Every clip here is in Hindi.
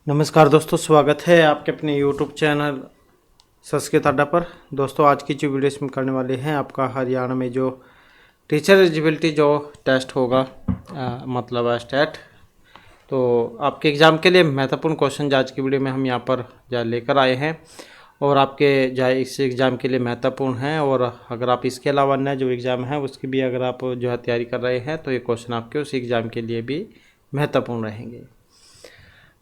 नमस्कार दोस्तों, स्वागत है आपके अपने YouTube चैनल संस्कृत अड्डा पर। दोस्तों, आज की जो वीडियो इसमें करने वाले हैं, आपका हरियाणा में जो टीचर एलिजिबिलिटी जो टेस्ट होगा मतलब स्टेट, तो आपके एग्ज़ाम के लिए महत्वपूर्ण क्वेश्चन आज की वीडियो में हम यहाँ पर लेकर आए हैं और आपके इस एग्ज़ाम के लिए महत्वपूर्ण हैं। और अगर आप इसके अलावा अन्य जो एग्ज़ाम है उसकी भी अगर आप जो है तैयारी कर रहे हैं तो ये क्वेश्चन आपके उस एग्ज़ाम के लिए भी महत्वपूर्ण रहेंगे।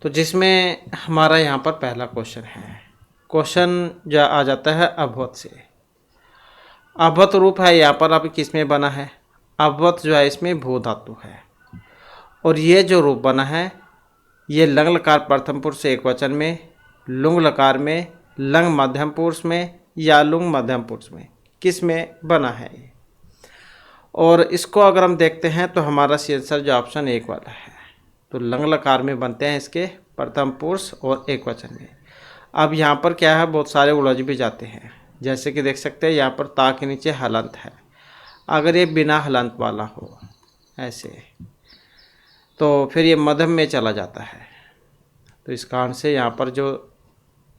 तो जिसमें हमारा यहाँ पर पहला क्वेश्चन है, क्वेश्चन जो आ जाता है अभवत से। अभवत रूप है यहाँ पर अब किस में बना है, अभवत जो है इसमें भू धातु है और ये जो रूप बना है ये लंग लकार प्रथम पुरुष एकवचन में, लुंग लकार में, लंग मध्यम पुरुष में या लुंग मध्यम पुरुष में किस में बना है ये। और इसको अगर हम देखते हैं तो हमारा सी आंसर जो ऑप्शन 1 वाला है, तो लंग लकार में बनते हैं इसके प्रथम पुरुष और एकवचन में। अब यहाँ पर क्या है, बहुत सारे उलझ भी जाते हैं। जैसे कि देख सकते हैं यहाँ पर ता के नीचे हलंत है, अगर ये बिना हलंत वाला हो ऐसे तो फिर ये मध्यम में चला जाता है। तो इस कारण से यहाँ पर जो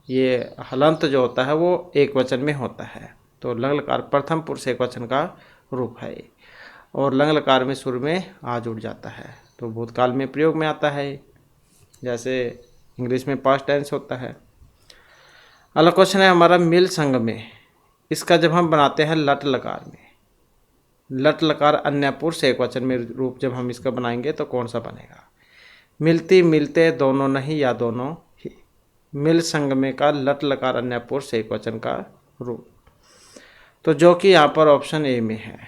ये हलंत जो होता है वो एकवचन में होता है। तो लंग लकार प्रथम पुरुष एकवचन का रूप है और लंग लकार में सुर में आ जुड़ जाता है, तो भूतकाल में प्रयोग में आता है, जैसे इंग्लिश में पास्ट टेंस होता है। अगला क्वेश्चन है हमारा मिल संग में। इसका जब हम बनाते हैं लट लकार में, लट लकार अन्य पुरुष एकवचन में रूप जब हम इसका बनाएंगे तो कौन सा बनेगा। मिलती मिलते दोनों नहीं या दोनों ही, मिल संग में का लट लकार अन्य पुरुष एकवचन का रूप, तो जो कि यहाँ पर ऑप्शन ए में है,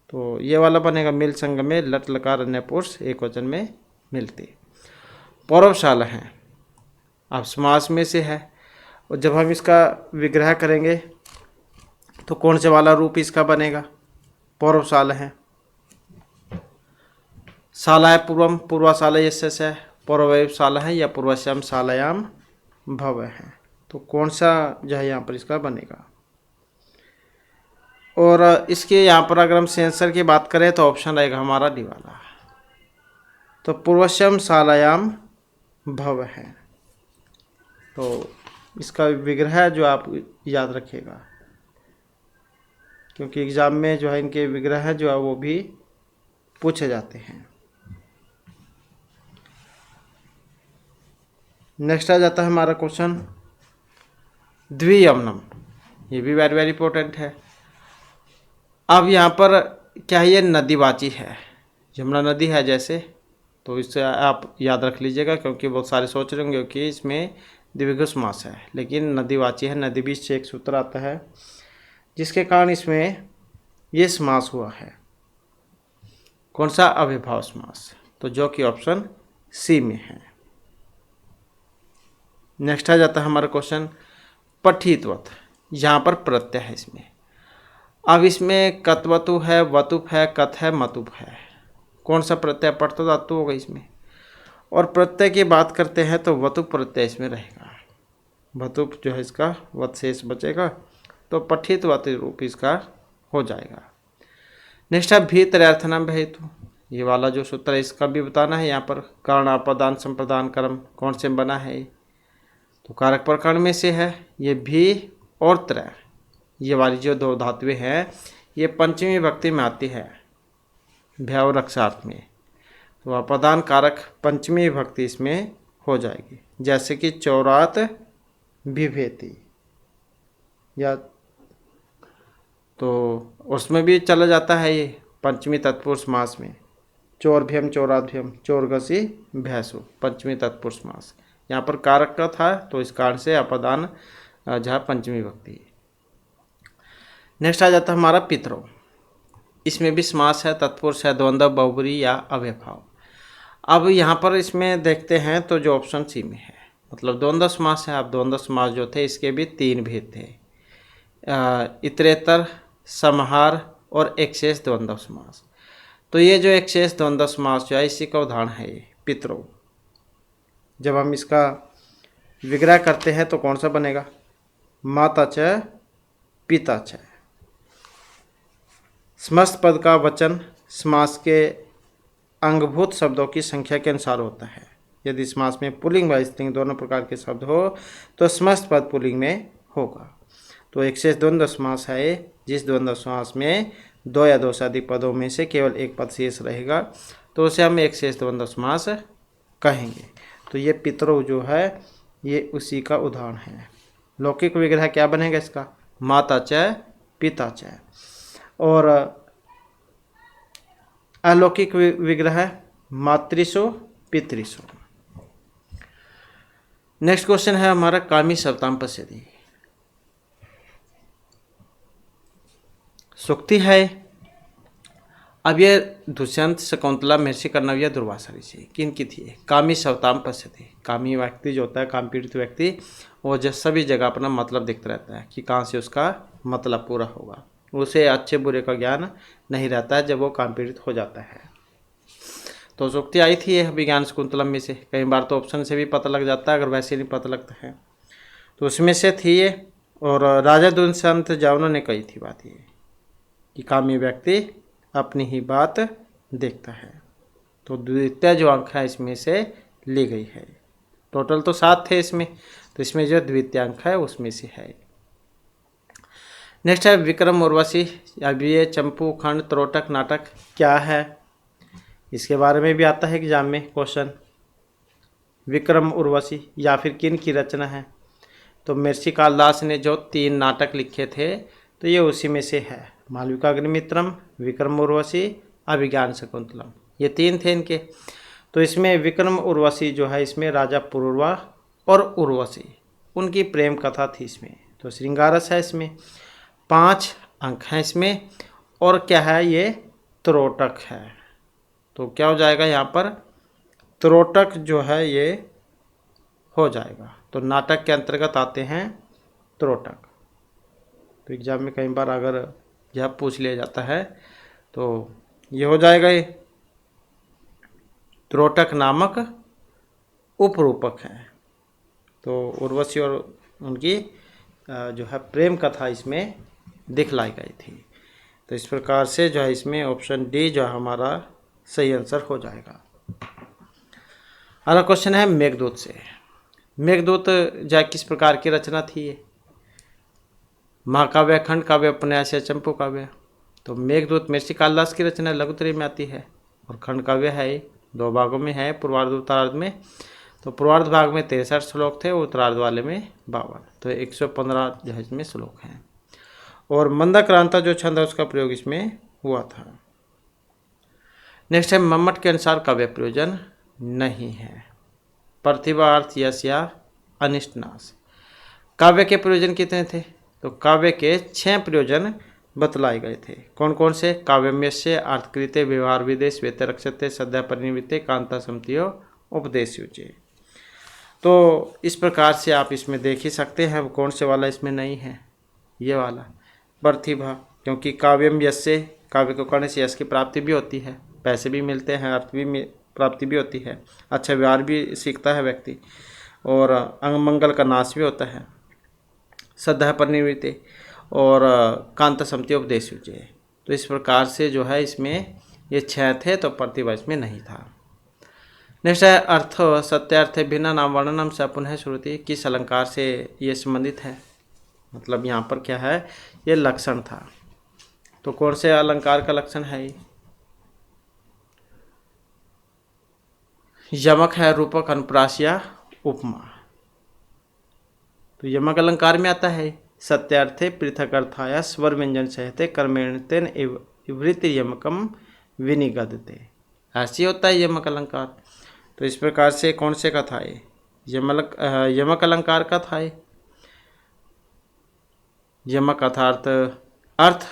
तो ये वाला बनेगा मिल संग में लट लकार अन्य पुरुष एकवचन में मिलती। पौरवशाला है, अब समास में से है और जब हम इसका विग्रह करेंगे तो कौन से वाला रूप इसका बनेगा, पौरवशाला है। शाला है पूर्वम, पूर्वाशाला यस्य से, पौरवशाला है या पूर्वश्यम शालायाम भव है, तो कौन सा जो है यहाँ पर इसका बनेगा। और इसके यहाँ पर अगर हम सेंसर की बात करें तो ऑप्शन रहेगा हमारा डी वाला, तो पूर्वश्यम शालायाम भव है। तो इसका विग्रह जो आप याद रखिएगा, क्योंकि एग्जाम में जो है इनके विग्रह जो है वो भी पूछे जाते हैं। नेक्स्ट आ जाता है हमारा क्वेश्चन द्वियमनम, ये भी वेरी वेरी इंपॉर्टेंट है। अब यहाँ पर क्या है, ये नदीवाची है, यमुना नदी है जैसे, तो इससे आप याद रख लीजिएगा, क्योंकि बहुत सारे सोच रहे होंगे कि इसमें द्विगु समास है, लेकिन नदीवाची है, नदी बीच से एक सूत्र आता है जिसके कारण इसमें ये समास हुआ है। कौन सा, अविभाव समास, तो जो कि ऑप्शन सी में है। नेक्स्ट आ जाता है हमारा क्वेश्चन पठितवत, यहाँ पर प्रत्यय है इसमें। अब इसमें कतवतु है, वतुप है, कथ है, मतुप है, कौन सा प्रत्यय पठित धातु होगा इसमें। और प्रत्यय की बात करते हैं तो वतुप प्रत्यय इसमें रहेगा, वतुप जो है इसका वत शेष बचेगा, तो पठित वत रूप इसका हो जाएगा। नेक्स्ट है भीतर्यर्थनम हेतु, ये वाला जो सूत्र है इसका भी बताना है। यहाँ पर कारण अपादान संप्रदान कर्म कौन से बना है, तो कारक प्रकरण में से है। ये भी और त्रय, ये वाली जो दो धातुएं हैं ये पंचमी विभक्ति में आती है भैव रक्षार्थ में, तो अपादान कारक पंचमी विभक्ति इसमें हो जाएगी, जैसे कि चौरात विभेति, या तो उसमें भी चला जाता है ये पंचमी तत्पुरुष समास में, चौरभ्यम चौराभ्यम चौरगसी भैंसु, पंचमी तत्पुरुष समास। यहाँ पर कारक का था तो इस कारण से अपादान जहाँ पंचमी विभक्ति। नेक्स्ट आ जाता है हमारा पितरों, इसमें भी समास है, तत्पुरुष है, द्वंद्व, बहुब्री या अव्ययभाव। अब यहाँ पर इसमें देखते हैं तो जो ऑप्शन सी में है, मतलब द्वंद्व समास है। अब द्वंद्व समास जो थे इसके भी 3 भेद थे, इतरेतर, समाहार और एकशेष द्वंद्व समास। तो ये जो एकशेष द्वंद्व समास जो है इसी का उदाहरण है ये पितरों। जब हम इसका विग्रह करते हैं तो कौन सा बनेगा, माता च पिता च। समस्त पद का वचन समास के अंगभूत शब्दों की संख्या के अनुसार होता है। यदि समास में पुल्लिंग व स्त्रीलिंग दोनों प्रकार के शब्द हो तो समस्त पद पुल्लिंग में होगा। तो एक शेष द्वंद्व समास है जिस द्वंद्व समास में दो या दो से अधिक पदों में से केवल एक पद शेष रहेगा तो उसे हम एक शेष द्वंद्व समास कहेंगे। तो ये पितरों जो है ये उसी का उदाहरण है। लौकिक विग्रह क्या बनेगा इसका? माता च पिता च। और अलौकिक विग्रह मातृसो पितृसो। नेक्स्ट क्वेश्चन है हमारा कामी शब्दाम पश्यति। सूक्ति है। अब ये दुष्यंत शकुंतला महर्षि कर्णव्य दुर्वासा ऋषि किनकी थी? कामी शब्दाम पश्यति। कामी व्यक्ति जो होता है, काम पीड़ित व्यक्ति, वो जब सभी जगह अपना मतलब देखता रहता है कि कहाँ से उसका मतलब पूरा होगा। उसे अच्छे बुरे का ज्ञान नहीं रहता है जब वो काम पीड़ित हो जाता है। तो सूक्ति आई थी ये विज्ञान शकुंतलम में से। कई बार तो ऑप्शन से भी पता लग जाता है, अगर वैसे नहीं पता लगता है तो उसमें से थी ये। और राजा दुष्यंत जावना ने कही थी बात ये कि कामी व्यक्ति अपनी ही बात देखता है। तो द्वितीय जो अंक है इसमें से ली गई है। टोटल तो 7 थे इसमें, तो इसमें जो द्वितीय अंक है उसमें से है। नेक्स्ट है विक्रम उर्वशी। अब ये चंपू खंड त्रोटक नाटक क्या है, इसके बारे में भी आता है एग्जाम में क्वेश्चन। विक्रम उर्वशी या फिर किन की रचना है? तो महर्षि कालिदास ने जो 3 नाटक लिखे थे तो ये उसी में से है। मालविकाग्निमित्रम, विक्रम उर्वशी, अभिज्ञान शकुंतलम, ये 3 थे इनके। तो इसमें विक्रम उर्वशी जो है इसमें राजा पुरूरवा और उर्वशी उनकी प्रेम कथा थी इसमें। तो श्रृंगारस है इसमें। 5 अंक हैं इसमें। और क्या है ये? त्रोटक है। तो क्या हो जाएगा यहाँ पर? त्रोटक जो है ये हो जाएगा। तो नाटक के अंतर्गत आते हैं त्रोटक। तो एग्जाम में कई बार अगर यह पूछ लिया जाता है तो ये हो जाएगा। ये त्रोटक नामक उपरूपक है। तो उर्वशी और उनकी जो है प्रेम कथा इसमें दिखलाई गई थी। तो इस प्रकार से जो है इसमें ऑप्शन डी जो हमारा सही आंसर हो जाएगा। अगला क्वेश्चन है मेघदूत से। मेघदूत जो किस प्रकार की रचना थी ये? महाकाव्य, खंड काव्य, उपन्यास या चंपू काव्य? तो मेघदूत महर्षि कालिदास की रचना लघुत्रय में आती है और खंड काव्य है 2 भागों में है, पूर्वार्ध उत्तरार्ध में। तो पूर्वार्ध भाग में 63 श्लोक थे, उत्तरार्ध वाले में 52। तो 115 जो है इसमें श्लोक हैं। और मंदाक्रांता जो छंद है उसका प्रयोग इसमें हुआ था। नेक्स्ट है मम्मट के अनुसार काव्य प्रयोजन नहीं है। प्रतिभा, अर्थ, यश या अनिष्ट नाश। काव्य के प्रयोजन कितने थे? तो काव्य के 6 प्रयोजन बतलाए गए थे। कौन कौन से? काव्यम्यस्य, अर्थकृते, व्यवहार विदेश, व्यतिरक्षते, सद्या परिनिवृत्ते, कांता समतियो, उपदेशयुचे। तो इस प्रकार से आप इसमें देख ही सकते हैं कौन से वाला इसमें नहीं है, ये वाला प्रतिभा। क्योंकि काव्यम यस्य, काव्य को करने से यश की प्राप्ति भी होती है, पैसे भी मिलते हैं, अर्थ भी प्राप्ति भी होती है, अच्छा व्यवहार भी सीखता है व्यक्ति, और अंगमंगल का नाश भी होता है, सद्या परिनिवृत्ति, और कांता समति उपदेश युचे। तो इस प्रकार से जो है इसमें ये 6 थे, तो प्रतिभा इसमें नहीं था। नेक्स्ट है अर्थ। सत्यार्थ भिन्न नाम वर्णनम से पुनः श्रुति। किस अलंकार से ये संबंधित है? मतलब यहाँ पर क्या है, ये लक्षण था। तो कौन से अलंकार का लक्षण है ये? यमक है, रूपक, अनुप्रास या उपमा। तो यमक अलंकार में आता है। सत्यार्थे पृथक अर्थाया स्वर व्यंजन सहते कर्मेण तेन इवृत्ति यमकम विनिगदते। ऐसी होता है यमक अलंकार। तो इस प्रकार से कौन से का था ये? यमक अलंकार का था ये। यमक अर्थात अर्थ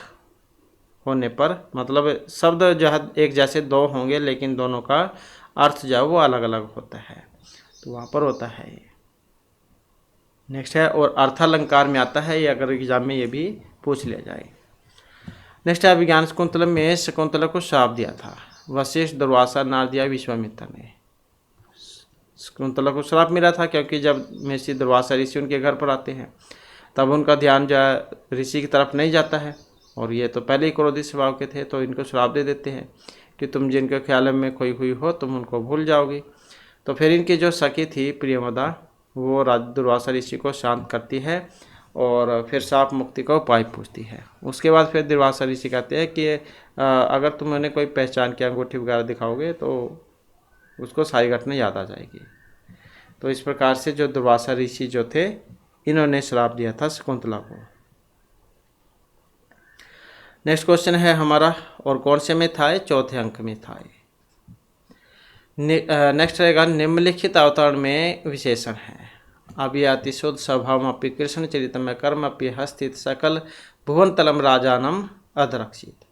होने पर, मतलब शब्द जो है एक जैसे 2 होंगे लेकिन दोनों का अर्थ जो है वो अलग अलग होता है, तो वहाँ पर होता है ये। नेक्स्ट है और अर्थालंकार में आता है ये, अगर एग्जाम में ये भी पूछ लिया जाए। नेक्स्ट है विज्ञान शकुंतलम में शकुंतला को श्राप दिया था वशिष्ठ, दुर्वासा, नारद या विश्वामित्र ने। शकुंतला को श्राप मिला था क्योंकि जब महर्षि दुर्वासा ऋषि उनके घर पर आते हैं तब उनका ध्यान जो है ऋषि की तरफ नहीं जाता है, और ये तो पहले ही क्रोधित स्वभाव के थे, तो इनको श्राप दे देते हैं कि तुम जिनके ख्याल में खोई हुई हो तुम उनको भूल जाओगी। तो फिर इनकी जो सखी थी प्रियमदा, वो दुर्वासा ऋषि को शांत करती है और फिर शाप मुक्ति का उपाय पूछती है। उसके बाद फिर दुर्वासा ऋषि कहते हैं कि अगर तुम उन्हें कोई पहचान की अंगूठी वगैरह दिखाओगे तो उसको सारी घटना याद आ जाएगी। तो इस प्रकार से जो दुर्वासा ऋषि जो थे, इन्होंने श्राप दिया था शकुंतला को। नेक्स्ट क्वेश्चन है हमारा, और कौन से में था? चौथे अंक में था। नेक्स्ट रहेगा, निम्नलिखित अवतरण में विशेषण है। अभी अतिशुद्ध स्वभाव अपि कृष्ण चरितम कर्म अपि हस्तित सकल भुवन तलम राजानम अधरक्षित।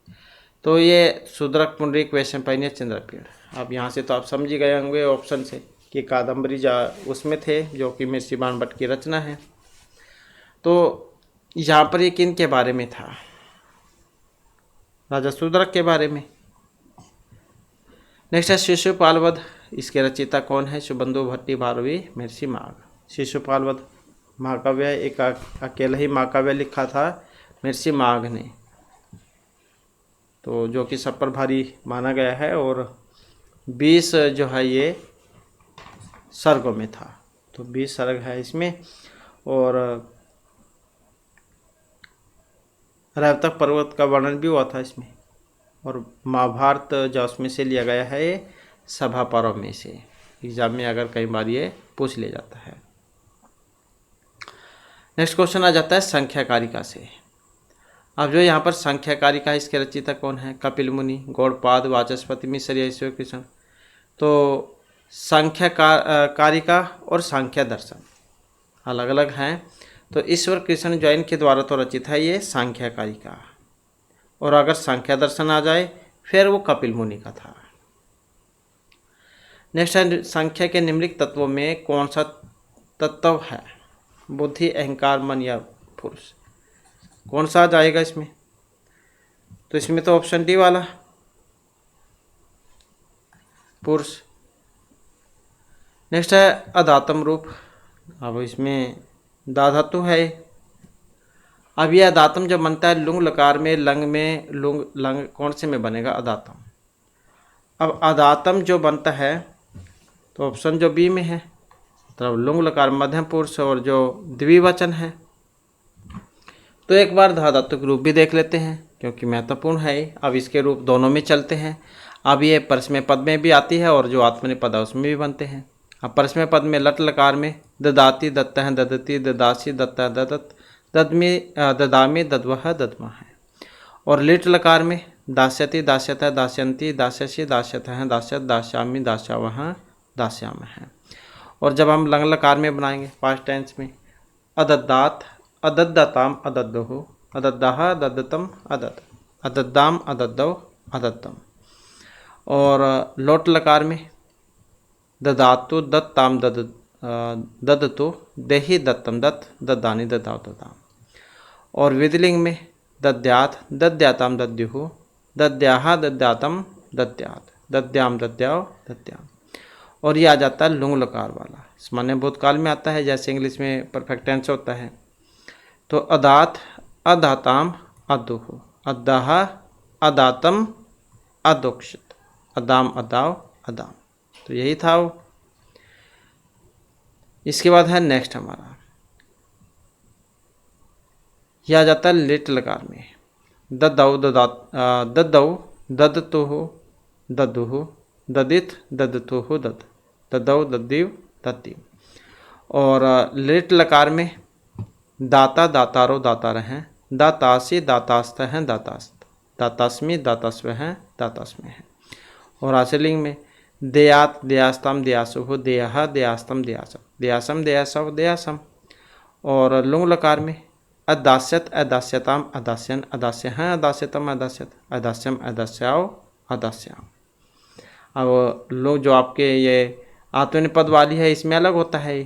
तो ये शूद्रक पुंडरीक वैशंपायन चंद्रपीड़। अब यहाँ से तो आप समझ ही गए होंगे ऑप्शन से कि कादम्बरी जा उसमें थे, जो कि मिर्षिबाण भट्ट की रचना है। तो यहाँ पर ये किन के बारे में था? राजा शूद्रक के बारे में। नेक्स्ट है शिशुपाल वध। इसके रचयिता कौन है? शुभंदु भट्टी भारवी महर्षि माघ। शिशुपाल वध महाकाव्य, एक अकेला ही महाकाव्य लिखा था महर्षि माघ ने, तो जो कि सब पर भारी माना गया है, और 20 जो है ये सर्गों में था। तो 20 सर्ग है इसमें, और रैवतक पर्वत का वर्णन भी हुआ था इसमें। और महाभारत जो उसमें से लिया गया है, ये सभा पर्व में से। एग्जाम में अगर कई बार ये पूछ लिया जाता है। नेक्स्ट क्वेश्चन आ जाता है संख्याकारिका से। अब जो यहाँ पर संख्याकारिका, इसके रचयिता कौन है? कपिल मुनि, गौड़पाद, वाचस्पति मिश्र, ईश्वर कृष्ण। तो संख्याकारिका और सांख्य दर्शन अलग अलग हैं। तो ईश्वर कृष्ण जैन के द्वारा तो रचित है ये सांख्यकारिका, और अगर सांख्य दर्शन आ जाए फिर वो कपिल मुनि का था। नेक्स्ट है, संख्या के निम्नलिखित तत्वों में कौन सा तत्व है? बुद्धि, अहंकार, मन या पुरुष। कौन सा आ जाएगा इसमें? तो इसमें तो ऑप्शन डी वाला, पुरुष। नेक्स्ट है अधातम रूप। अब इसमें दा धातु है। अब यह अधातम जब बनता है लुंग लकार में, लंग में, लुंग लंग कौन से में बनेगा? अधातम। अब अधातम जो बनता है तो ऑप्शन जो बी में है, मतलब लुंग लकार मध्यम पुरुष और जो द्विवचन है। तो एक बार धा धातु के रूप भी देख लेते हैं, क्योंकि महत्वपूर्ण है। अब इसके रूप दोनों में चलते हैं। अब ये परस्मय पद में भी आती है, और जो आत्मनेपद पद है उसमें भी बनते हैं। अब परस्मय पद में लट लकार में ददाती, दत्तः, ददती, ददासी, दत्ता, ददत, ददमी, ददामी, दद्वह, दद्मा है। और लिट लकार में दास्यति, दास्यतः, दास्यन्ति, दास्यसि, दास्यतः, दास्यत, दास्यामि, दास्यावह, दास्याम है। और जब हम लंग लकार में बनाएंगे पास्ट टेंस में, अदद्दात, अदद्दताम, अदद्दुः, अदद्दाह, अदद्दतम, अदत्, अदद्दाम, अदद्दौ, अदत्तम। और लोट लकार में ददातु, दत्ताम, ददतु, देहि, दत्तम, दत्त, दद्दानि, ददाव, ददाम। और विधिलिंग में दद्यात, दद्याताम, दद्युः, दद्याहा, दद्यातम, दद्यात, दद्याम, दद्याव, दद्याम। और ये आ जाता है लुंग लकार वाला, सामान्य भूतकाल में आता है, जैसे इंग्लिश में परफेक्ट टेंस होता है। तो अदात, अदाताम, अदुः, अदाह, अदातम, अदोक्षित, अदाम, अदाव, अदाम। तो यही था वो। इसके बाद है नेक्स्ट हमारा, यह आ जाता है लिट लकार में ददौ, ददात, ददौ, ददतुः, ददुः, ददित, ददतुः, दद, ददौ, दद्दिव, दद्दिव। और लिट लकार में दाता, दातारो, दातार हैं, दातासी, दातास्त हैं, दातास्त, दातास्मि, दातास्व हैं, दातास्मे हैं। और आश्रलिंग में देयात, देयास्तम, देयासुः, देयः, देयास्तम, देयासम, देयासम, देयासव, देयासम। और लुंग लकार में अदास्यत, अदास्यताम, अदास्यन, अदास्य हैं, अदास्यतम, अदास्यत, अदास्यम, अदास्याव, अदास्याम। अब लोग जो आपके ये आत्मनिपद वाली है, इसमें अलग होता है।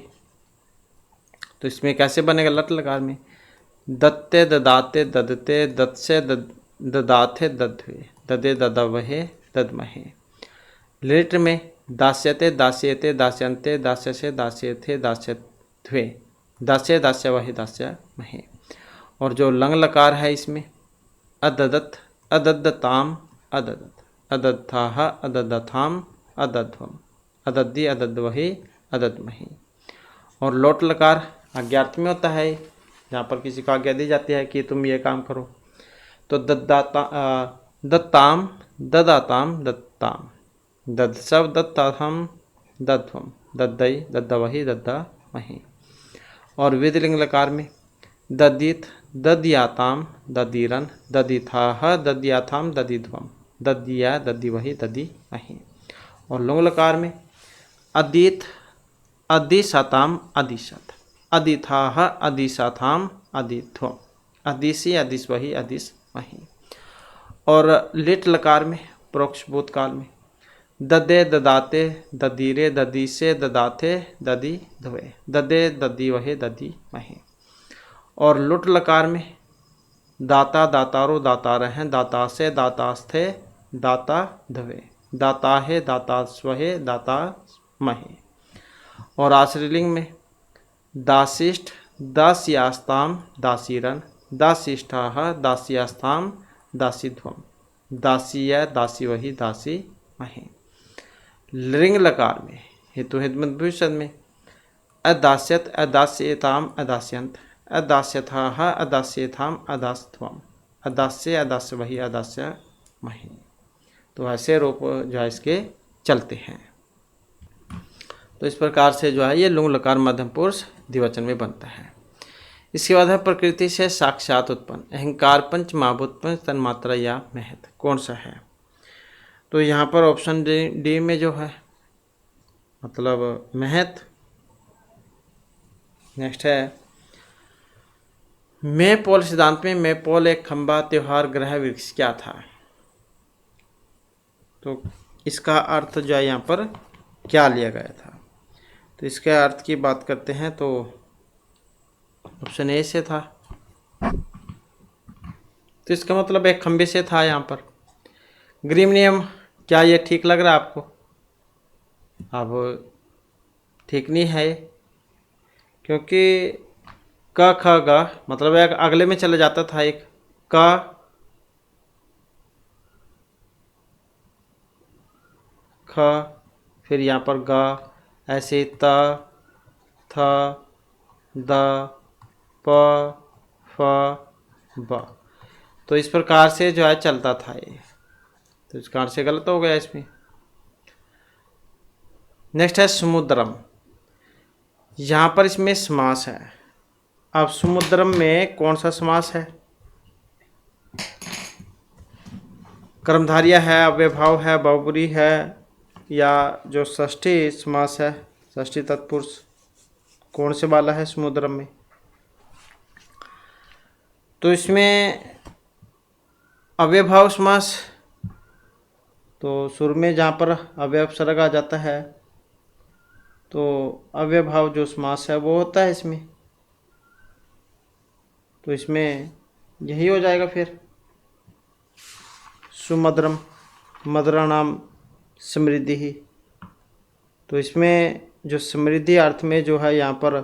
तो इसमें कैसे बनेगा? लट लकार में दत्ते, ददाते, ददते, दत्से, ददाथे, दध्वे, ददे, ददवहे, ददमहे। लिट में दास्यते, दास्यते, दास्यन्ते, दास्यसे, दास्यथे, दास्यध्वे, दास्य, दास्यवहे, दास्यमहे। और जो लंग लकार है इसमें अददत, अदद्दताम, अददत, अदद्धाः, अदद्दथाम, अदध्वम, अदद्दी अदद वही अददमही। और लोट लकार आज्ञार्थ में होता है, जहाँ पर किसी को आज्ञा दी जाती है कि तुम ये काम करो। तो दत्ताम ददाताम दत्ताम, दत्सव दत्ताहम दध्वम, दद्दई दद्दवही दद्दामही। और विधिलिंग लकार में ददित दद्याताम ददीरन, ददिथाह दद्याथाम ददिध्वम, दद्या दद्दिवही दद्दिमही। और लुंग लकार में अदित अदिशताम अदिशत, अदिथाह अदिशथाम अदिध्वम, अदिशि अदिशवही अदिशमही। और लिट लकार में प्रोक्ष भूतकाल में ददे ददाते ददीरे ददीसे ददाते ददी धवे, ददे ददी वहे ददी महे। और लुट लकार में दाता दातारो दातार हैं, दाता से दातास्थे दाता धवे, दाता है दाता स्वहे दाता महे। और आश्रयलिंग में दासिष्ठ दास्यास्ताम दासीरन, दासिष्ठा दास्यास्ताम दासीध्वम, दासीय दासी वही दासी महे। लिंग लकार में हेतु हितमत में अदास्यत अदास्यताम अदास्यंत, अदास्यथा अदास्यथाम अदास्त्वम, अदास्य अदास्य वही अदास्य मही। तो ऐसे रूप जो है इसके चलते हैं। तो इस प्रकार से जो है ये लुंग लकार मध्यम पुरुष द्विवचन में बनता है। इसके बाद है प्रकृति से साक्षात उत्पन्न, अहंकार पंच महाभूतपंच तन्मात्रा या महत, कौन सा है? तो यहाँ पर ऑप्शन डी में जो है मतलब महत। नेक्स्ट है मैं पोल सिद्धांत में मैं पोल एक खंबा त्योहार ग्रह वृक्ष क्या था? तो इसका अर्थ जो है यहाँ पर क्या लिया गया था? तो इसके अर्थ की बात करते हैं तो ऑप्शन ए से था। तो इसका मतलब एक खंबे से था यहाँ पर। ग्रीम नियम, क्या ये ठीक लग रहा है आपको? अब ठीक नहीं है, क्योंकि क ख ग मतलब एक अगले में चले जाता था। एक क ख फिर यहाँ पर ग, ऐसे त थ द प फ ब। तो इस प्रकार से जो है चलता था ये, तो इस कारण से गलत हो गया इसमें। नेक्स्ट है समुद्रम, यहाँ पर इसमें समास है। अब समुद्रम में कौन सा समास है? कर्मधारिया है, अव्ययभाव है, बहुब्री है, या जो षष्ठी समास है षष्ठी तत्पुरुष, कौन से वाला है समुद्रम में? तो इसमें अव्ययभाव समास, तो शुरू में जहाँ पर अव्यय उपसर्ग आ जाता है तो अव्ययभाव जो समास है वो होता है इसमें। तो इसमें यही हो जाएगा फिर सुमद्रम, मदरा नाम समृद्धि ही। तो इसमें जो समृद्धि अर्थ में जो है यहाँ पर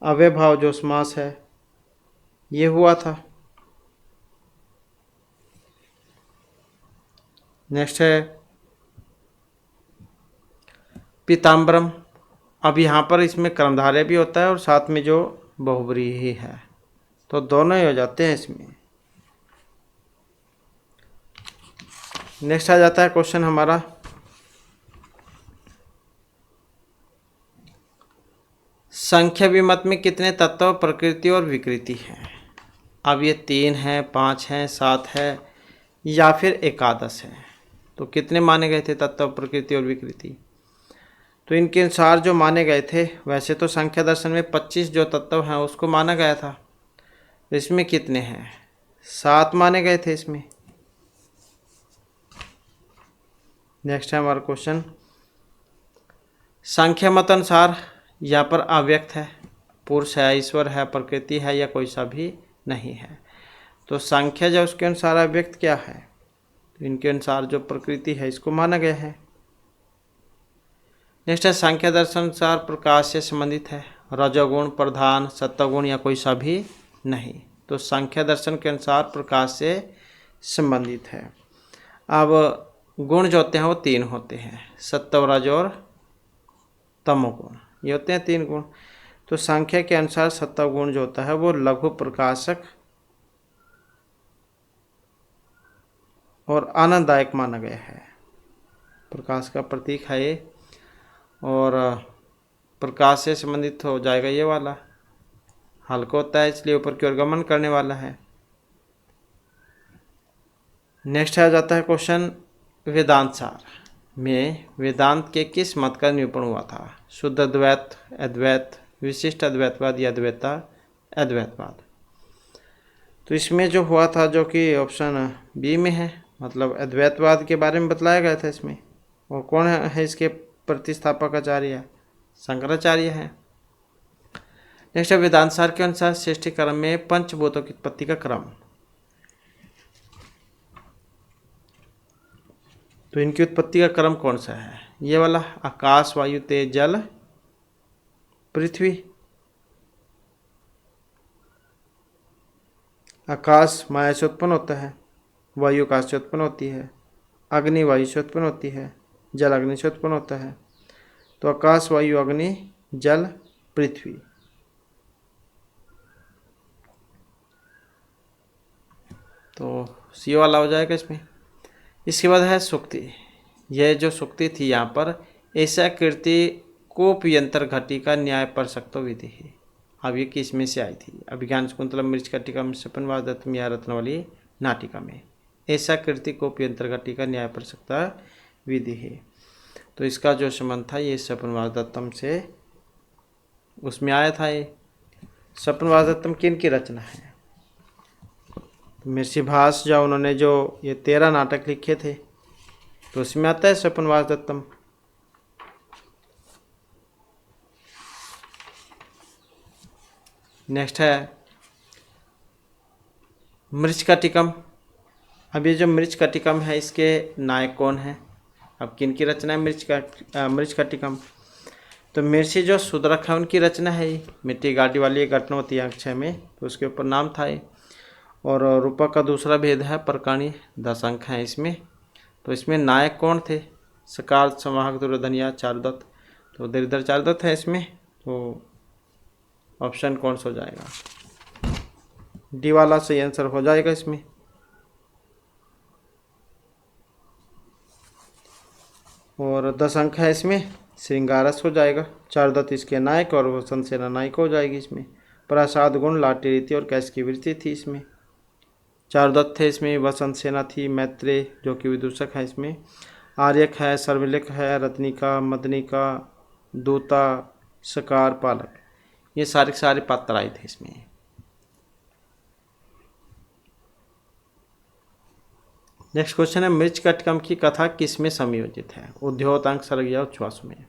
अव्ययभाव जो समास है ये हुआ था। नेक्स्ट है पीताम्बरम। अब यहाँ पर इसमें कर्मधारय भी होता है और साथ में जो बहुब्री ही है, तो दोनों ही हो जाते हैं इसमें। नेक्स्ट आ जाता है क्वेश्चन हमारा संख्या विमत में कितने तत्व प्रकृति और विकृति हैं? अब ये 3 है, 5 है, 7 है या फिर एकादश है। तो कितने माने गए थे तत्व प्रकृति और विकृति? तो इनके अनुसार जो माने गए थे, वैसे तो संख्या दर्शन में 25 जो तत्व हैं उसको माना गया था। तो इसमें कितने हैं? 7 माने गए थे इसमें। नेक्स्ट है हमारा क्वेश्चन संख्या मत अनुसार यहाँ पर अव्यक्त है, पुरुष है, ईश्वर है, प्रकृति है या कोई सा भी नहीं है। तो संख्या जो उसके अनुसार अव्यक्त क्या है? तो इनके अनुसार जो प्रकृति है इसको माना गया है। नेक्स्ट है संख्या दर्शन अनुसार प्रकाश से संबंधित है, रजोगुण, प्रधान, सत्वगुण या कोई सा भी नहीं। तो संख्या दर्शन के अनुसार प्रकाश से संबंधित है। अब गुण जो होते हैं वो 3 होते हैं, सत्व, रज और तमोगुण, ये होते हैं 3 गुण। तो संख्या के अनुसार सत्वगुण जो होता है वो लघु प्रकाशक और आनंददायक माना गया है। प्रकाश का प्रतीक है ये, और प्रकाश से संबंधित हो जाएगा ये वाला। हल्का होता है इसलिए ऊपर की ओर गमन करने वाला है। नेक्स्ट आ जाता है क्वेश्चन, वेदांत सार में वेदांत के किस मत का निरूपण हुआ था? शुद्ध अद्वैत, अद्वैत, विशिष्ट अद्वैतवाद या अद्वैता अद्वैतवाद। तो इसमें जो हुआ था, जो कि ऑप्शन बी में है, मतलब अद्वैतवाद के बारे में बतलाया गया था इसमें। और कौन है इसके प्रतिस्थापक आचार्य? शंकराचार्य है। नेक्स्ट है, वेदांत सार के अनुसार सृष्टि क्रम में पंचभूतों की उत्पत्ति का क्रम। तो इनकी उत्पत्ति का क्रम कौन सा है? ये वाला, आकाश, वायु, तेज, जल, पृथ्वी। आकाश माया से उत्पन्न होता है, वायु आकाश से उत्पन्न होती है, अग्नि वायु से उत्पन्न होती है, जल अग्नि से उत्पन्न होता है। तो आकाश, वायु, अग्नि, जल, पृथ्वी। तो सी वाला हो जाएगा इसमें। इसके बाद है सुक्ति। यह जो सुक्ति थी यहाँ पर, ऐसा कृति कोपयंत्र घटी का न्याय पर सकतो विधि है। अब ये किस में से आई थी? अभिज्ञान शकुंतलम, मृच्छकटिका में, सपनवादत्तम या रत्नवली नाटिका में। ऐसा कृति कोपयंत्र घटी का न्याय पर सकता विधि है। तो इसका जो संबंध था ये सपनवादत्तम से उसमें आया था। ये सपनवादत्तम किन की रचना है? महर्षि भास, जो उन्होंने जो ये 13 नाटक लिखे थे, तो उसमें आता है सपनवादत्तम। नेक्स्ट है मृच्छकटिकम। अब ये जो मृच्छकटिकम है, इसके नायक कौन है? अब किन की रचना है मृच्छकटिकम? तो महर्षि जो शूद्रक है उनकी रचना है। ये मिट्टी गाड़ी वाली एक घटना होती है अंक 6 में, तो उसके ऊपर नाम था ये। और रूपक का दूसरा भेद है परकाणी, 10 अंक हैं इसमें। तो इसमें नायक कौन थे? सकाल, संवाहक, दुर्योधन या चारुदत्त। तो दरिद्र चारुदत्त है इसमें। तो ऑप्शन कौन सा हो जाएगा? डी वाला सही आंसर हो जाएगा इसमें। और 10 अंक है इसमें, श्रृंगारस हो जाएगा। चारुदत्त इसके नायक और वसंत सेना नायक हो जाएगी इसमें। प्रसाद गुण, लाटी रीति और कैश की वृत्ति थी इसमें। चारुदत्त थे इसमें, वसंत सेना थी, मैत्रेय जो कि विदूषक है इसमें, आर्यक है, सर्वलेख है, रत्निका, मदनिका, दूता, सकार, पालक। ये सारे पात्र आए थे इसमें। नेक्स्ट क्वेश्चन है, मृच्छकटिकम की कथा किसमें संयोजित है? उद्योत, अंक, सर्ग या उच्छ्वास में।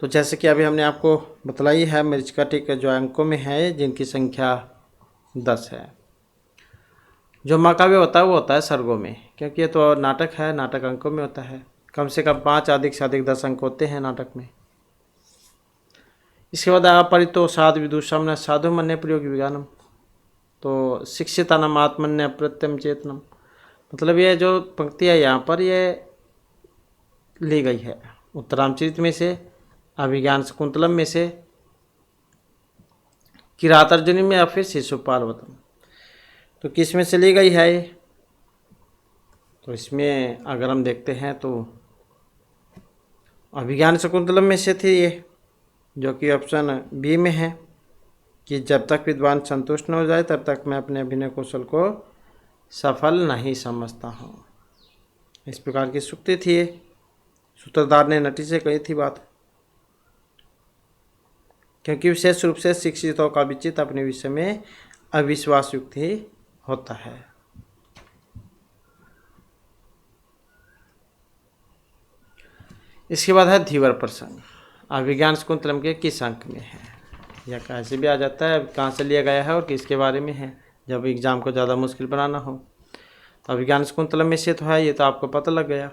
तो जैसे कि अभी हमने आपको बतलाई है, मृच्छकटिक जो अंकों में है, जिनकी संख्या 10 है। जो महाकाव्य होता है वो होता है सर्गों में, क्योंकि ये तो नाटक है, नाटक अंकों में होता है। कम से कम 5, अधिक से अधिक 10 अंक होते हैं नाटक में। इसके बाद अपरितो साधु विदुषम न साधु मन्य प्रयोगी विज्ञानम। तो शिक्षितानम आत्मन्य अप्रत्यम चेतनम। मतलब ये जो पंक्ति है यहाँ पर, ये ली गई है उत्तरामचरित में से, अभिज्ञान शकुंतलम में से, किरातार्जुनी में, या फिर शिशुपालवतम। तो किस में से ली गई है ये? तो इसमें अगर हम देखते हैं तो अभिज्ञान शकुंतलम में से थी ये, जो कि ऑप्शन बी में है कि जब तक विद्वान संतुष्ट न हो जाए तब तक मैं अपने अभिनय कौशल को सफल नहीं समझता हूँ। इस प्रकार की सूक्ति थी ये। सूत्रधार ने नटी से कही थी बात, क्योंकि विशेष रूप से शिक्षितों का विचित अपने विषय में अविश्वास युक्त ही होता है। इसके बाद है धीवर प्रसंग। अभिज्ञान शकुंतलम के किस अंक में है? या कैसे भी आ जाता है, कहाँ से लिया गया है और किसके बारे में है, जब एग्जाम को ज़्यादा मुश्किल बनाना हो। तो अभिज्ञान शकुंतलम में से तो है, ये तो आपको पता लग गया।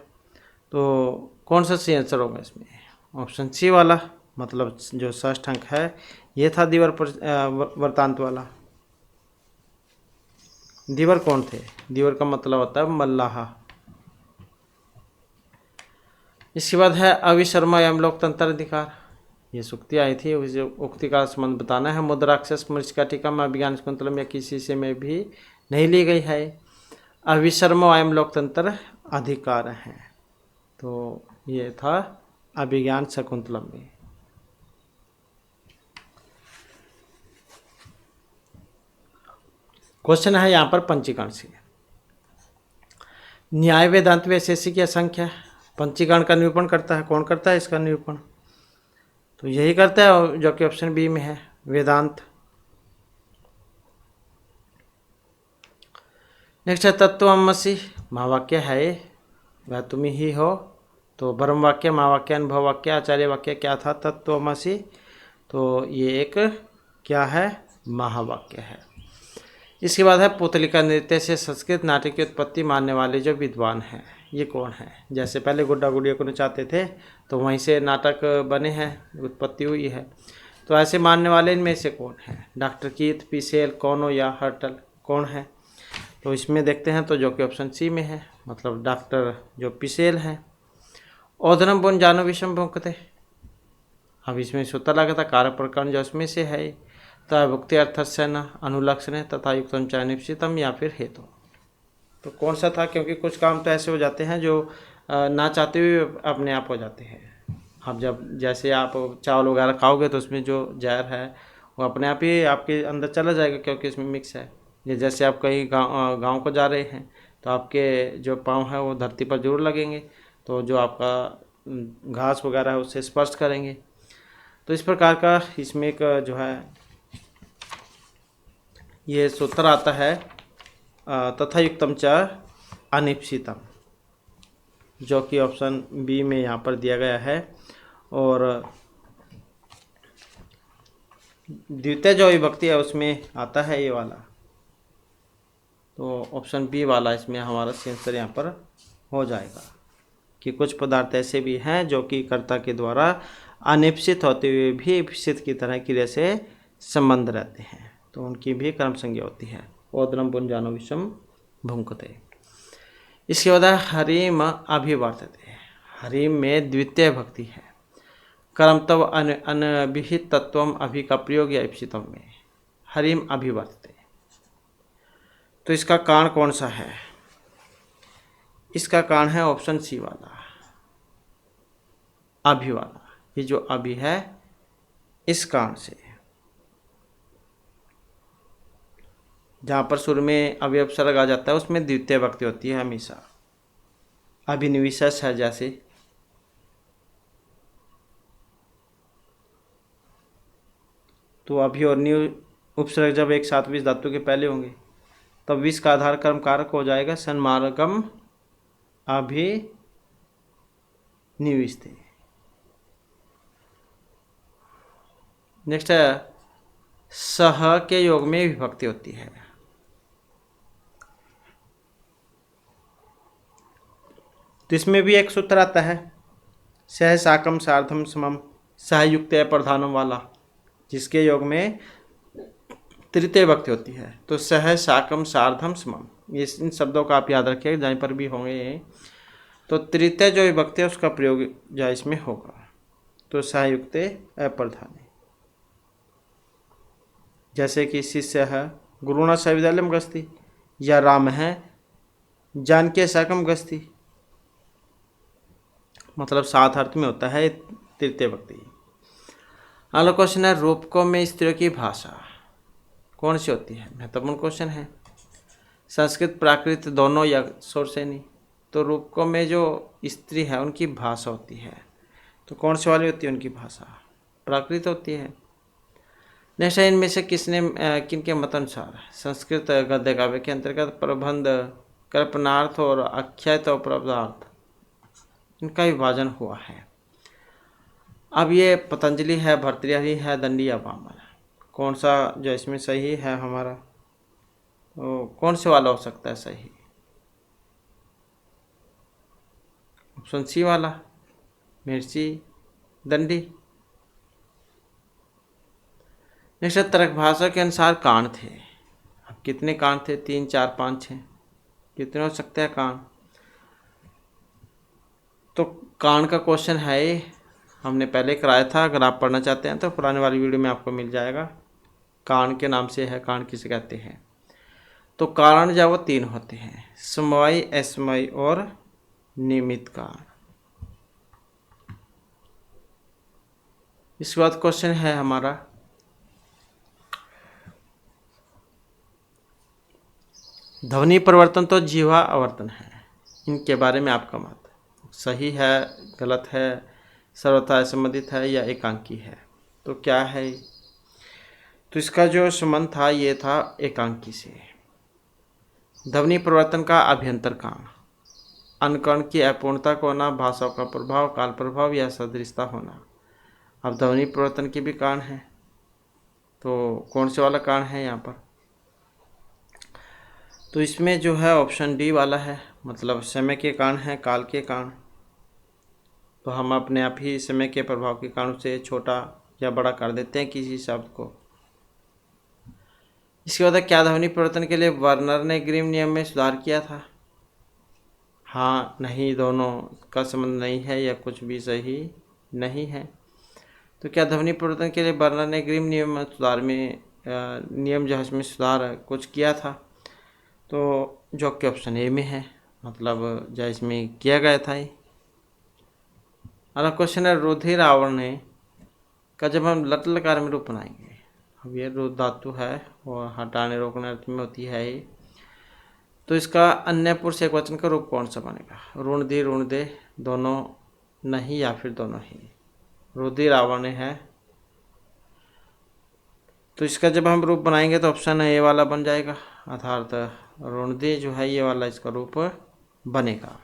तो कौन सा सही आंसर होगा इसमें? ऑप्शन सी वाला, मतलब जो षष्ठ अंक है ये था धीवर वृत्तांत वाला। धीवर कौन थे? धीवर का मतलब होता है मल्लाह। इसके बाद है अविशर्मा एवं लोकतंत्र अधिकार, ये सूक्ति आई थी, उस उक्ति का संबंध बताना है। मुद्राक्षस मृच्छका टीका में अभिज्ञान शाकुंतलम या किसी से में भी नहीं ली गई है। अविशर्मा एवं लोकतंत्र अधिकार है, तो ये था अभिज्ञान शाकुंतलम में। क्वेश्चन है यहाँ पर पंचीकरण से। न्याय वेदांत वैशेषिक या संख्या पंचीकरण का निरूपण करता है। कौन करता है इसका निरूपण? तो यही करता है जो कि ऑप्शन बी में है, वेदांत। नेक्स्ट है तत्वमसि, महावाक्य है वह तुम ही हो, तो ब्रह्म वाक्य, महावाक्य, अनुभव वाक्य, आचार्य वाक्य क्या था? तत्वमसि, तो ये एक क्या है? महावाक्य है। इसके बाद है पुतलिका नृत्य से संस्कृत नाटक की उत्पत्ति मानने वाले जो विद्वान हैं, ये कौन है? जैसे पहले गुड्डा गुड़िया को नचाते थे तो वहीं से नाटक बने हैं, उत्पत्ति हुई है, तो ऐसे मानने वाले इनमें से कौन है? डॉक्टर कीथ, पिसेल, कौनो या हर्टल, कौन है? तो इसमें देखते हैं तो जो कि ऑप्शन सी में है, मतलब डॉक्टर जो पिसेल हैं। ओधनम बुन जानो विषम भुंकते, अब इसमें सूत्र लगा था कार्य प्रकरण जो इसमें से है, तभुक्ति अर्थस्य न अनुलक्षण तथा युक्तम चयनिप्सितम या फिर हेतु, तो कौन सा था? क्योंकि कुछ काम तो ऐसे हो जाते हैं जो ना चाहते हुए अपने आप हो जाते हैं। अब जब जैसे आप चावल वगैरह खाओगे तो उसमें जो जहर है वो अपने आप ही आपके अंदर चला जाएगा, क्योंकि इसमें मिक्स है। ये जैसे आप कहीं गाँव को जा रहे हैं तो आपके जो पाँव है वो धरती पर जरूर लगेंगे, तो जो आपका घास वगैरह है उससे स्पर्श करेंगे। तो इस प्रकार का इसमें एक जो है ये सूत्र आता है तथा युक्तम च अनिप्सितम, जो कि ऑप्शन बी में यहाँ पर दिया गया है। और द्वितीय जो विभक्ति है उसमें आता है ये वाला, तो ऑप्शन बी वाला इसमें हमारा आंसर यहाँ पर हो जाएगा कि कुछ पदार्थ ऐसे भी हैं जो कि कर्ता के द्वारा अनिप्सित होते हुए भी इप्सित की तरह क्रिया से संबंध रहते हैं, तो उनकी भी कर्म संज्ञा होती है। ओदनम पुंजानो विषम भुंकते। इसके बाद हरिम अभिवर्तते, हरिम में द्वितीय भक्ति है। कर्म तब अनभिहित तत्वम अभि का प्रयोग या इप्सितम में हरिम अभिवर्तते, तो इसका कारण कौन सा है? इसका कारण है ऑप्शन सी वाला, अभि वाला। ये जो अभि है इस कारण से, जहाँ पर शुरू में अवयव सर्ग आ जाता है उसमें द्वितीय भक्ति होती है हमेशा। अभिनिवेशस है जैसे, तो अभि और न्यू उपसर्ग जब एक साथ विष धातु के पहले होंगे तब विष का आधार कर्म कारक हो जाएगा सन्मार्गम अभिनिविष्टे। नेक्स्ट है सह के योग में विभक्ति होती है। तो इसमें भी एक सूत्र आता है सह साकम सार्धम समम, सहयुक्त प्रधानम वाला, जिसके योग में तृतीय भक्ति होती है। तो सह साकम सार्धम समम, ये इन शब्दों का आप याद रखिए जहाँ पर भी होंगे, तो तृतीय जो विभक्ति है उसका प्रयोग जो इसमें होगा, तो सहयुक्त अप्रधान। जैसे कि शिष्य है गुरुणा सविद्यालयम गस्ती, या राम है जानकी साकम गस्ती, मतलब सात अर्थ में होता है तृतीय भक्ति। अगला क्वेश्चन है रूपकों में स्त्रियों की भाषा कौन सी होती है? महत्वपूर्ण क्वेश्चन है। संस्कृत प्राकृत दोनों या शोर से नहीं, तो रूपकों में जो स्त्री है उनकी भाषा होती है, तो कौन सी वाली होती है उनकी भाषा? प्राकृत होती है। नेक्स्ट है इनमें से किसने किनके मतानुसार संस्कृत गद्य काव्य के अंतर्गत प्रबंध, कल्पनार्थ और आख्यात और प्रबंधार्थ इनका विभाजन हुआ है? अब ये पतंजलि है, भर्तृहरि है, दंडी या वामन, कौन सा जो इसमें सही है हमारा? तो कौन से वाला हो सकता है सही? ऑप्शन सी वाला, मिर्ची, दंडी। नेक्स्ट तर्क भाषा के अनुसार कांड थे। अब कितने कांड थे? 3, 4, 5, 6, कितने हो सकते हैं कांड? तो कान का क्वेश्चन है ये, हमने पहले कराया था। अगर आप पढ़ना चाहते हैं तो पुराने वाली वीडियो में आपको मिल जाएगा। कान के नाम से है, कान किसे कहते हैं। तो कारण जो वो 3 होते हैं, समवायी, असमवायी और नियमित कान। इसके बाद क्वेश्चन है हमारा, ध्वनि परिवर्तन तो जीवा आवर्तन है, इनके बारे में आपका मत सही है, गलत है, सर्वथा संबंधित है या एकांकी है। तो क्या है, तो इसका जो संबंध था ये था एकांकी से। ध्वनि परिवर्तन का अभ्यंतर कान, अनुकरण की अपूर्णता को होना, भाषाओं का प्रभाव, काल प्रभाव या सदृशता होना। अब ध्वनि परिवर्तन के भी कान है, तो कौन से वाला कान है यहाँ पर, तो इसमें जो है ऑप्शन डी वाला है, मतलब समय के कान है, काल के कान। तो हम अपने आप ही समय के प्रभाव के कारण से छोटा या बड़ा कर देते हैं किसी शब्द को। इसके बाद क्या ध्वनि परिवर्तन के लिए वर्नर ने ग्रीम नियम में सुधार किया था? हाँ, नहीं, दोनों का संबंध नहीं है या कुछ भी सही नहीं है। तो क्या ध्वनि परिवर्तन के लिए वर्नर ने ग्रीम नियम में सुधार में नियम जो है इसमें सुधार कुछ किया था? तो जो कि ऑप्शन ए में है, मतलब जो इसमें किया गया था ये। अगला क्वेश्चन है, रुधिर आवरण का जब हम लट लकार में रूप बनाएंगे। अब ये रुद्र धातु है और हटाने रोकने अर्थ में होती है ये। तो इसका अन्य पुरुष एक वचन का रूप कौन सा बनेगा? ऋण दे, दोनों नहीं या फिर दोनों ही। रुधिर आवरण है, तो इसका जब हम रूप बनाएंगे तो ऑप्शन ए वाला बन जाएगा, अर्थात ऋण दे जो है ये वाला इसका रूप बनेगा।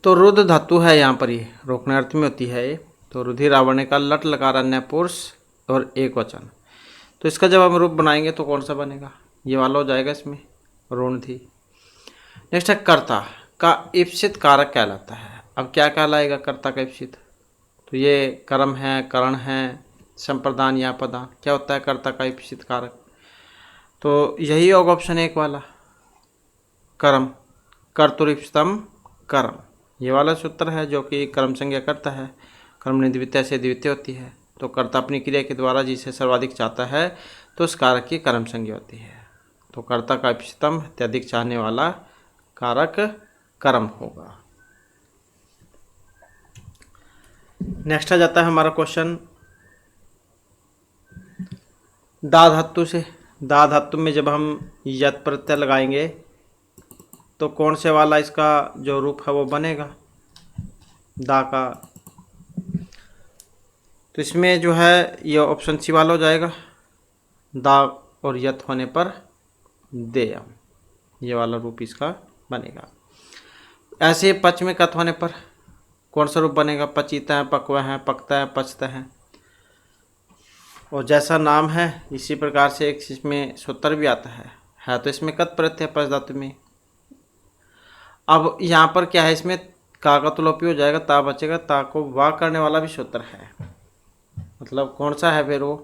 तो रुद्र धातु है यहाँ पर, ये रोकने अर्थ में होती है ये। तो रुधिर आवरण का लट लकार अन्य पुरुष और एक वचन, तो इसका जब हम रूप बनाएंगे तो कौन सा बनेगा? ये वाला हो जाएगा इसमें, ऋण थी। नेक्स्ट है, कर्ता का ईप्सित कारक कहलाता है। अब क्या कहलाएगा कर्ता का ईप्सित? तो ये कर्म है, करण है, संप्रदान या पदान। क्या होता है कर्ता का ईप्सित कारक? तो यही होगा ऑप्शन 1 वाला, कर्म, कर्तुरीप्सितम कर्म। ये वाला सूत्र है जो कि कर्म संज्ञा करता है, कर्म ने द्वितीय से द्वितीय होती है। तो कर्ता अपनी क्रिया के द्वारा जिसे सर्वाधिक चाहता है तो उस कारक की कर्म संज्ञा होती है। तो कर्ता का इष्टतम अत्यधिक चाहने वाला कारक कर्म होगा। नेक्स्ट आ जाता है हमारा क्वेश्चन दा धातु से। दा धातु में जब हम यत प्रत्यय लगाएंगे तो कौन से वाला इसका जो रूप है वो बनेगा? दा का। तो इसमें जो है ये ऑप्शन सी वाला हो जाएगा, दा और यत होने पर देयम, ये वाला रूप इसका बनेगा। ऐसे पच में कत होने पर कौन सा रूप बनेगा? पचीता है, पकवा है, पकता है, पचता है। और जैसा नाम है इसी प्रकार से एक इसमें सूत्र भी आता है तो इसमें कत प्रत्यय पच धातु में। अब यहाँ पर क्या है, इसमें का तुलोपी हो जाएगा, ता बचेगा, ता को वाह करने वाला भी सूत्र है, मतलब कौन सा है फिर वो?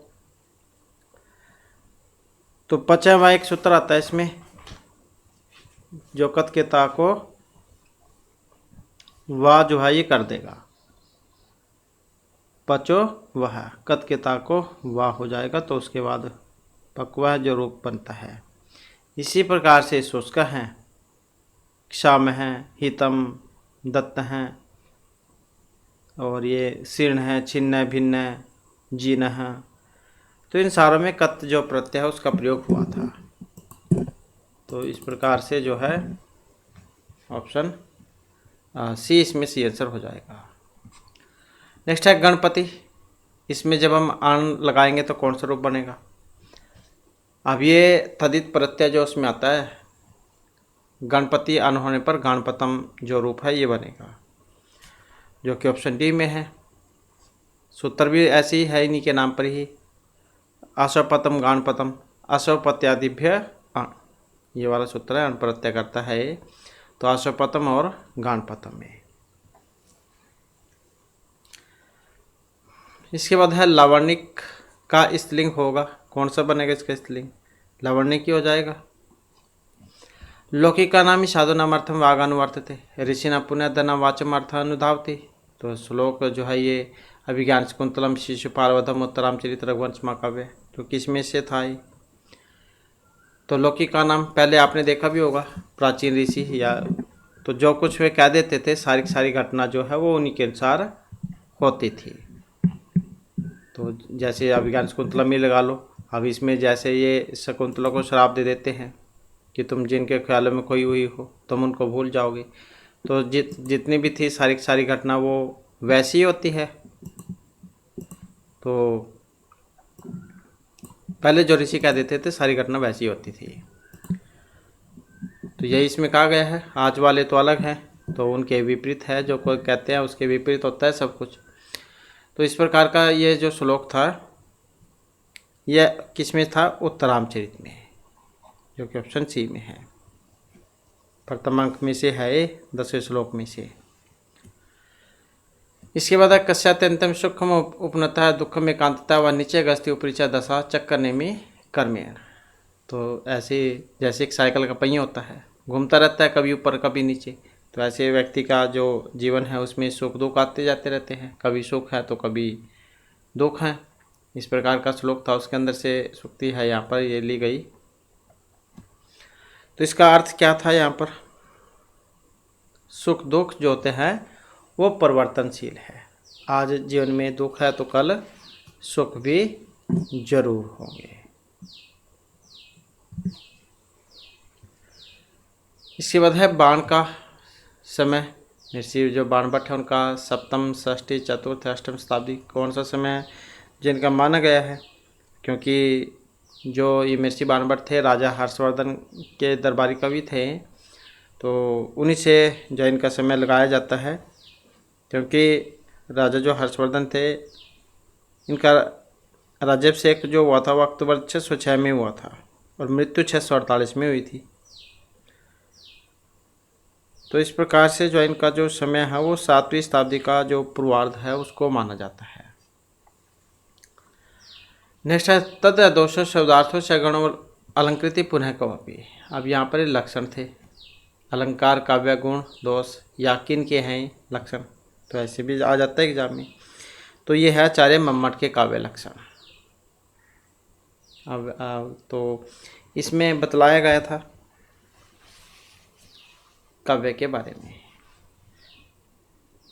तो पचा वा एक सूत्र आता है इसमें जो कत के ता को वाह जो है ये कर देगा, पचो वह, कत के ता को वाह हो जाएगा, तो उसके बाद पकवा जो रूप बनता है। इसी प्रकार से शुष्क हैं, क्षाम है, हितम, दत्त हैं, और ये शीर्ण है, छिन्न, भिन्न, जीन है। तो इन सारों में कत जो प्रत्यय है उसका प्रयोग हुआ था। तो इस प्रकार से जो है ऑप्शन सी इसमें सी आंसर हो जाएगा। नेक्स्ट है गणपति। इसमें जब हम अण लगाएंगे तो कौन सा रूप बनेगा? अब ये तदित प्रत्यय जो उसमें आता है, गणपति अन होने पर गणपतम जो रूप है ये बनेगा, जो कि ऑप्शन डी में है। सूत्र भी ऐसे ही है, इन्हीं के नाम पर ही, अश्वपतम गणपतम, अश्वपत्यादिभ्य अण, ये वाला सूत्र है, अण प्रत्यय करता है ये। तो अश्वपतम और गणपतम में। इसके बाद है लावणिक का स्त्रीलिंग होगा, कौन सा बनेगा इसका स्त्रीलिंग? लावण्य की हो जाएगा। लौकिका नामी साधुनामर्थम वागानुवर्तते ऋषिना पुण्य धना वाचम अर्थ अनुधावती। तो श्लोक जो है ये अभिज्ञान शकुंतलम शिशुपालवधम उत्तरामचरित रघुवंश महाकाव्य, तो किस में से था ये? तो लौकिका नाम पहले आपने देखा भी होगा, प्राचीन ऋषि या तो जो कुछ वे कह देते थे सारी घटना जो है वो उन्हीं के अनुसार होती थी। तो जैसे अभिज्ञान शकुंतला में लगा लो, अब इसमें जैसे ये शकुंतला को श्राप दे देते हैं कि तुम जिनके ख्यालों में खोई हुई हो तुम उनको भूल जाओगे। तो जितनी भी थी सारी घटना वो वैसी ही होती है। तो पहले जो ऋषि कह देते थे सारी घटना वैसी होती थी। तो यही इसमें कहा गया है। आज वाले तो अलग हैं, तो उनके विपरीत है, जो कोई कहते हैं उसके विपरीत होता है सब कुछ। तो इस प्रकार का ये जो श्लोक था यह किस में था? उत्तरामचरित में, जो कि ऑप्शन सी में है। प्रथम अंक में से है 10वें श्लोक में से। इसके बाद कस्यात्यंतम सुखम उपनता दुखम एकांतता व नीचे गस्ती उपरिचा दशा चक्कर में कर्मेण। तो ऐसे जैसे एक साइकिल का पहिया होता है, घूमता रहता है कभी ऊपर कभी नीचे, तो ऐसे व्यक्ति का जो जीवन है उसमें सुख दुख आते जाते रहते हैं, कभी सुख है तो कभी दुख है। इस प्रकार का श्लोक था, उसके अंदर से सुक्ति है यहाँ पर ये ली गई। तो इसका अर्थ क्या था यहाँ पर? सुख दुख जो होते हैं वो परिवर्तनशील है। आज जीवन में दुख है तो कल सुख भी जरूर होंगे। इसके बाद है बाण का समय। ऋषि जो बाणभट्ट है उनका सप्तम षष्ठी चतुर्थ अष्टम शताब्दी कौन सा समय है जिनका माना गया है? क्योंकि जो ये महर्षि बाणभट्ट थे राजा हर्षवर्धन के दरबारी कवि थे, तो उन्हीं से जो इनका समय लगाया जाता है। क्योंकि राजा जो हर्षवर्धन थे इनका राज्याभिषेक जो हुआ था वो अक्टूबर 606 में हुआ था और मृत्यु 648 में हुई थी। तो इस प्रकार से जो इनका जो समय है वो 7वीं शताब्दी का जो पूर्वार्ध है उसको माना जाता है। नेक्स्ट है तद दोषो शब्दार्थों से गण अलंकृति पुनः कवपि। अब यहाँ पर लक्षण थे, अलंकार काव्य गुण दोष या किन के हैं लक्षण, तो ऐसे भी आ जाता है एग्जाम में। तो ये है आचार्य मम्मट के काव्य लक्षण। अब तो इसमें बतलाया गया था काव्य के बारे में।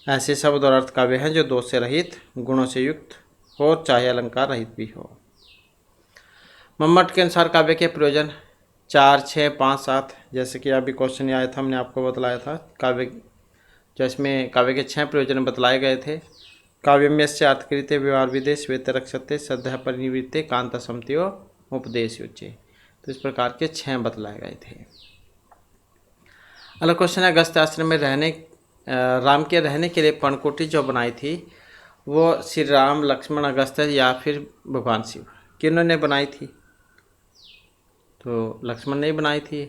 ऐसे शब्द और अर्थ काव्य हैं जो दोष से रहित गुणों से युक्त हो, चाहे अलंकार रहित भी हो। मम्मट के अनुसार काव्य के प्रयोजन 4, 6, 5, 7, जैसे कि अभी क्वेश्चन आया था हमने आपको बतलाया था काव्य, जिसमें काव्य के 6 प्रयोजन बतलाए गए थे। काव्यम्य से अर्थकृत्य व्यवहार विदे श्वेत रक्षते श्रद्धा परिनिवृत्ते कांता समत्यो उपदेश युच्चे। तो इस प्रकार के 6 बतलाए गए थे। अगला क्वेश्चन है अगस्त्य आश्रम में राम के रहने के लिए पर्णकुटी जो बनाई थी वो श्री राम लक्ष्मण अगस्त्य या फिर भगवान शिव किन्होंने बनाई थी? तो लक्ष्मण ने बनाई थी।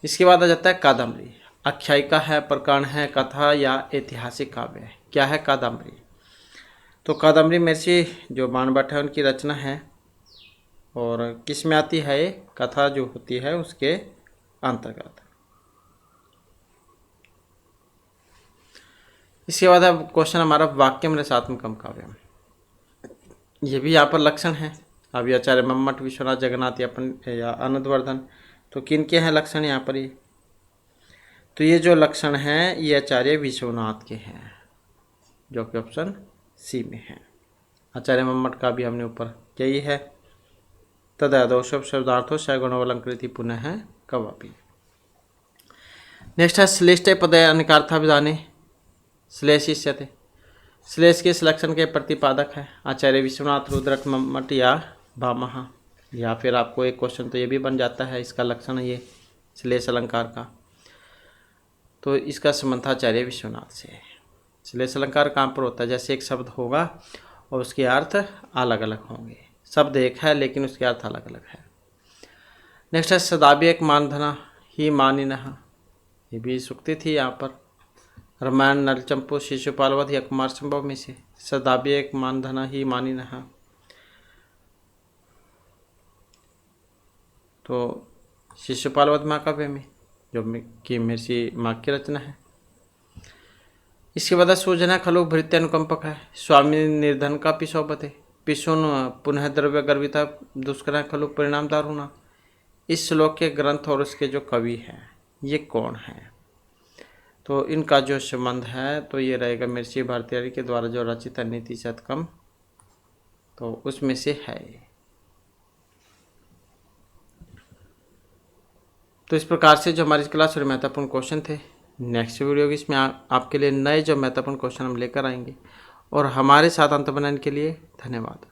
इसके बाद आ जाता है कादम्बरी। आख्यायिका है, प्रकरण है, कथा या ऐतिहासिक काव्य है। क्या है कादम्बरी? तो कादम्बरी महर्षि जो बाणभट्ट है उनकी रचना है और किस में आती है? कथा जो होती है उसके अंतर्गत। इसके बाद अब क्वेश्चन हमारा वाक्यम रसात्मकम काव्यम। ये भी यहाँ पर लक्षण है। अब आचार्य मम्मट विश्वनाथ जगन्नाथ या आनंदवर्धन, तो किन के हैं लक्षण यहाँ पर? ये तो ये जो लक्षण हैं ये आचार्य विश्वनाथ के हैं, जो कि ऑप्शन सी में है। आचार्य मम्मट का भी हमने ऊपर यही है। तदोषव शब्दार्थों से गुणवलंकृति पुनः है कवापि। नेक्स्ट है श्लेष्ठ पदय अनिकार्थाभिधाने श्लेष इष्यते। श्लेष के इस लक्षण के प्रतिपादक है आचार्य विश्वनाथ, रुद्रक, मम्मट या भामह। या फिर आपको एक क्वेश्चन तो ये भी बन जाता है, इसका लक्षण है ये श्लेष अलंकार का, तो इसका संबंध आचार्य विश्वनाथ से। श्लेष अलंकार कहाँ पर होता है? जैसे एक शब्द होगा और उसके अर्थ अलग अलग होंगे। शब्द एक है लेकिन उसके अर्थ अलग अलग है। नेक्स्ट है सदाभि एक मानधना ही मानिनः। ये भी सुक्ति थी यहाँ पर। रामायण नलचंपू शिशुपालवध या कुमार संभव में से सदाभि एक मानधना ही मानिनः। तो शिशुपालवध महाकाव्य में, जो कि महर्षि माघ की रचना है। इसके बाद सूजना खलु भृत्य अनुकंपक है, स्वामी निर्धन का पिशोपते, पिशुन पुनः द्रव्य गर्भिता दुष्करा खलु परिणाम दारुणा। इस श्लोक के ग्रंथ और उसके जो कवि हैं ये कौन है? तो इनका जो संबंध है तो ये रहेगा महर्षि भारतीय के द्वारा जो रचित नीति शतकम, तो उसमें से है। तो इस प्रकार से जो हमारी क्लास और महत्वपूर्ण क्वेश्चन थे, नेक्स्ट वीडियो की इसमें आपके लिए नए जो महत्वपूर्ण क्वेश्चन हम लेकर आएंगे। और हमारे साथ अंत बनाने के लिए धन्यवाद।